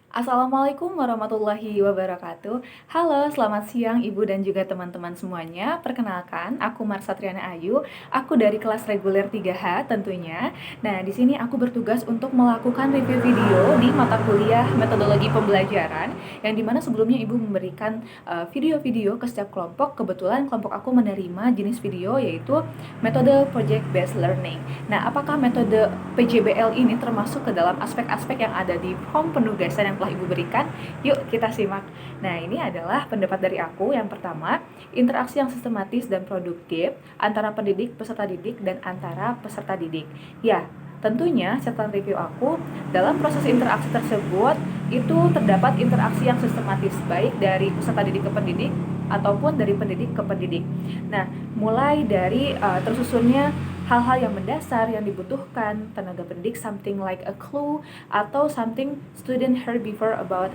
Assalamualaikum warahmatullahi wabarakatuh. Halo, selamat siang Ibu dan juga teman-teman semuanya. Perkenalkan, aku Marsha Triana Ayu. Aku dari kelas reguler 3H tentunya. Nah, di sini aku bertugas untuk melakukan review video di mata kuliah metodologi pembelajaran yang dimana sebelumnya Ibu memberikan video-video ke setiap kelompok. Kebetulan kelompok aku menerima jenis video yaitu metode Project Based Learning. Nah, apakah metode PJBL ini termasuk ke dalam aspek-aspek yang ada di form penugasan yang telah Ibu berikan? Yuk kita simak. Nah, ini adalah pendapat dari aku. Yang pertama, interaksi yang sistematis dan produktif antara pendidik, peserta didik, dan antara peserta didik. Ya, tentunya catatan review aku dalam proses interaksi tersebut itu terdapat interaksi yang sistematis baik dari peserta didik ke pendidik ataupun dari pendidik ke pendidik. Nah, mulai dari tersusunnya hal-hal yang mendasar yang dibutuhkan tenaga pendidik, something like a clue atau something student heard before about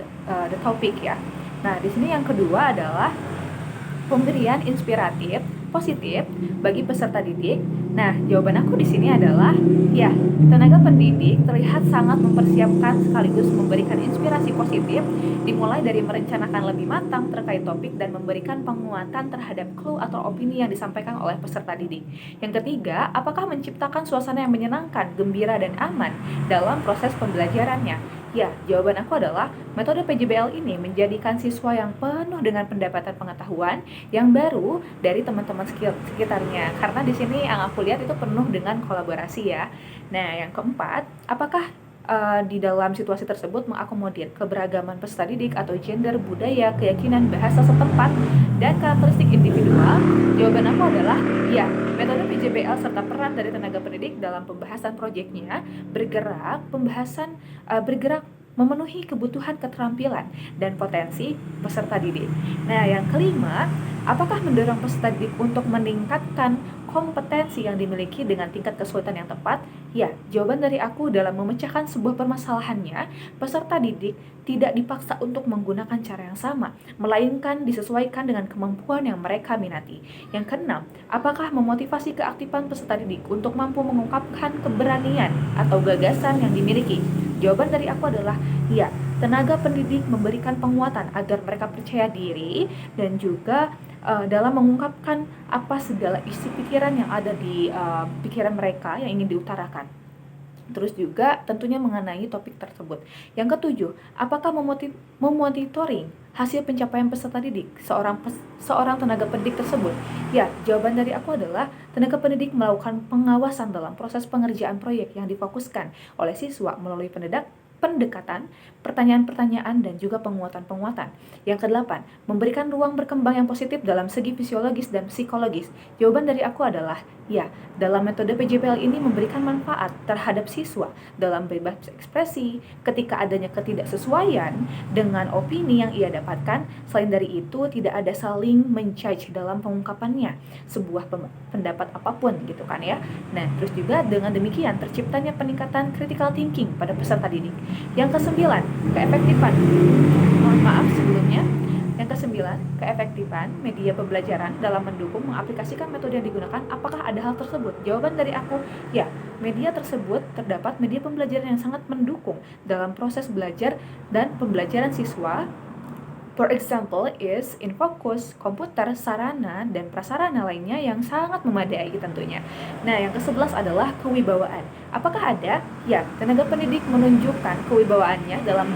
the topic ya. Nah, di sini yang kedua adalah pemberian inspiratif positif bagi peserta didik. Nah, jawaban aku di sini adalah ya, tenaga pendidik terlihat sangat mempersiapkan sekaligus memberikan inspirasi positif dimulai dari merencanakan lebih matang terkait topik dan memberikan penguatan terhadap clue atau opini yang disampaikan oleh peserta didik. Yang ketiga, apakah menciptakan suasana yang menyenangkan, gembira, dan aman dalam proses pembelajarannya? Ya, jawaban aku adalah metode PJBL ini menjadikan siswa yang penuh dengan pendapatan pengetahuan yang baru dari teman-teman sekitarnya. Karena di sini yang aku lihat itu penuh dengan kolaborasi ya. Nah, yang keempat, apakah di dalam situasi tersebut mengakomodir keberagaman peserta didik atau gender, budaya, keyakinan, bahasa setempat, dan karakteristik individual? Jawaban aku adalah ya, metode PJBL serta peran dari tenaga pendidik dalam pembahasan proyeknya bergerak memenuhi kebutuhan keterampilan dan potensi peserta didik. Nah, yang kelima, apakah mendorong peserta didik untuk meningkatkan kompetensi yang dimiliki dengan tingkat kesulitan yang tepat? Ya, jawaban dari aku dalam memecahkan sebuah permasalahannya, peserta didik tidak dipaksa untuk menggunakan cara yang sama, melainkan disesuaikan dengan kemampuan yang mereka minati. Yang keenam, apakah memotivasi keaktifan peserta didik untuk mampu mengungkapkan keberanian atau gagasan yang dimiliki? Jawaban dari aku adalah ya, tenaga pendidik memberikan penguatan agar mereka percaya diri dan juga dalam mengungkapkan apa segala isi pikiran yang ada di pikiran mereka yang ingin diutarakan. Terus juga tentunya mengenai topik tersebut. Yang ketujuh, apakah memonitoring hasil pencapaian peserta didik seorang tenaga pendidik tersebut? Ya, jawaban dari aku adalah tenaga pendidik melakukan pengawasan dalam proses pengerjaan proyek yang difokuskan oleh siswa melalui pendekatan, pertanyaan-pertanyaan, dan juga penguatan-penguatan. Yang kedelapan, memberikan ruang berkembang yang positif dalam segi fisiologis dan psikologis. Jawaban dari aku adalah ya, dalam metode PJBL ini memberikan manfaat terhadap siswa dalam bebas ekspresi ketika adanya ketidaksesuaian dengan opini yang ia dapatkan. Selain dari itu, tidak ada saling menjudge dalam pengungkapannya sebuah pendapat apapun gitu kan ya. Nah, terus juga dengan demikian terciptanya peningkatan critical thinking pada peserta didik. Yang kesembilan, keefektifan. Mohon maaf sebelumnya. Yang kesembilan, keefektifan media pembelajaran dalam mendukung mengaplikasikan metode yang digunakan. Apakah ada hal tersebut? Jawaban dari aku, ya, media tersebut terdapat media pembelajaran yang sangat mendukung dalam proses belajar dan pembelajaran siswa. For example is InFocus, komputer, sarana, dan prasarana lainnya yang sangat memadai tentunya. Nah, yang ke-11 adalah kewibawaan. Apakah ada? Ya, tenaga pendidik menunjukkan kewibawaannya dalam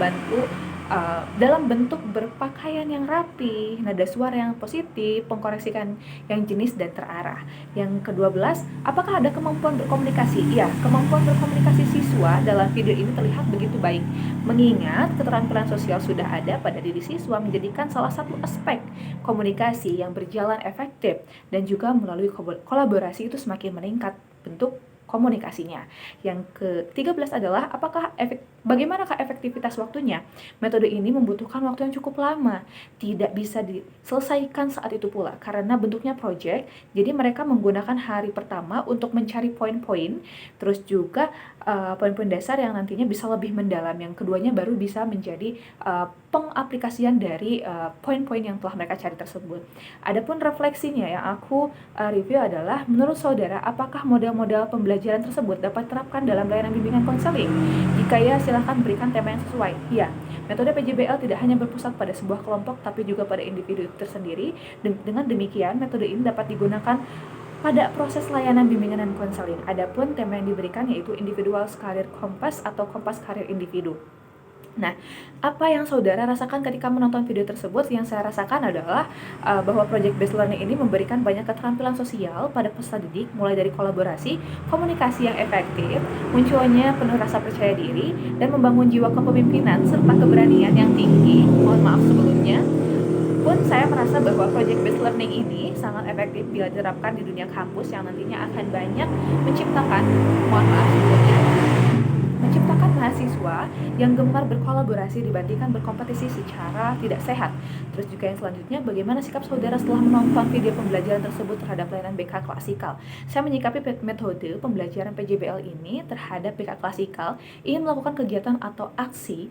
bentuk berpakaian yang rapi, nada suara yang positif, pengkoreksikan yang jenis dan terarah. Yang ke-12, apakah ada kemampuan berkomunikasi? Ya, kemampuan berkomunikasi siswa dalam video ini terlihat begitu baik. Mengingat keterampilan sosial sudah ada pada diri siswa menjadikan salah satu aspek komunikasi yang berjalan efektif dan juga melalui kolaborasi itu semakin meningkat bentuk komunikasinya. Yang ke-13 adalah bagaimanakah efektivitas waktunya? Metode ini membutuhkan waktu yang cukup lama, tidak bisa diselesaikan saat itu pula karena bentuknya project. Jadi mereka menggunakan hari pertama untuk mencari poin-poin, terus juga poin-poin dasar yang nantinya bisa lebih mendalam. Yang keduanya baru bisa menjadi pengaplikasian dari poin-poin yang telah mereka cari tersebut. Adapun refleksinya yang aku review adalah, menurut saudara, apakah model-model pembelajaran tersebut dapat diterapkan dalam layanan bimbingan konseling? Jika ya, silahkan berikan tema yang sesuai. Ya, Metode PJBL tidak hanya berpusat pada sebuah kelompok, tapi juga pada individu tersendiri. Dengan demikian, metode ini dapat digunakan pada proses layanan bimbingan dan konseling. Adapun tema yang diberikan yaitu Individual Career Compass atau Kompas Karir Individu. Nah, apa yang saudara rasakan ketika menonton video tersebut? Yang saya rasakan adalah bahwa project based learning ini memberikan banyak keterampilan sosial pada peserta didik, mulai dari kolaborasi, komunikasi yang efektif, munculnya penuh rasa percaya diri, dan membangun jiwa kepemimpinan serta keberanian yang tinggi. Mohon maaf sebelumnya. Pun saya merasa bahwa project based learning ini sangat efektif bila diterapkan di dunia kampus yang nantinya akan banyak menciptakan, mohon maaf sebelumnya, menciptakan mahasiswa yang gemar berkolaborasi dibandingkan berkompetisi secara tidak sehat. Terus juga yang selanjutnya, bagaimana sikap saudara setelah menonton video pembelajaran tersebut terhadap layanan BK klasikal? Saya menyikapi metode pembelajaran PJBL ini terhadap BK klasikal ingin melakukan kegiatan atau aksi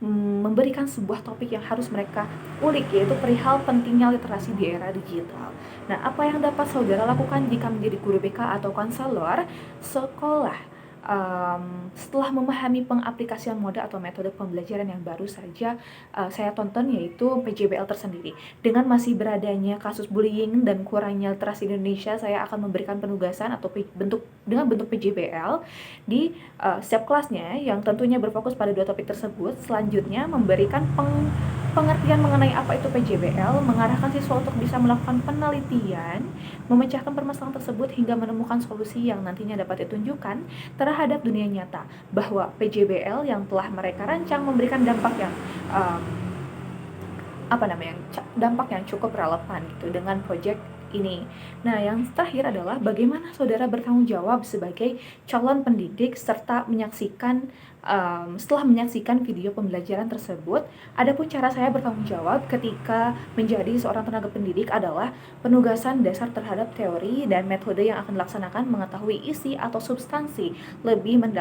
memberikan sebuah topik yang harus mereka ulik, yaitu perihal pentingnya literasi di era digital. Nah, apa yang dapat saudara lakukan jika menjadi guru BK atau konselor sekolah setelah memahami pengaplikasian mode atau metode pembelajaran yang baru saja saya tonton, yaitu PJBL tersendiri? Dengan masih beradanya kasus bullying dan kurangnya literasi di Indonesia, saya akan memberikan penugasan atau bentuk PJBL di setiap kelasnya yang tentunya berfokus pada dua topik tersebut. Selanjutnya memberikan pengertian mengenai apa itu PJBL, mengarahkan siswa untuk bisa melakukan penelitian, memecahkan permasalahan tersebut hingga menemukan solusi yang nantinya dapat ditunjukkan terhadap dunia nyata, bahwa PJBL yang telah mereka rancang memberikan dampak yang dampak yang cukup relevan gitu dengan proyek ini. Nah, yang terakhir adalah bagaimana saudara bertanggung jawab sebagai calon pendidik serta setelah menyaksikan video pembelajaran tersebut. Adapun cara saya bertanggung jawab ketika menjadi seorang tenaga pendidik adalah penugasan dasar terhadap teori dan metode yang akan dilaksanakan, mengetahui isi atau substansi lebih mendalam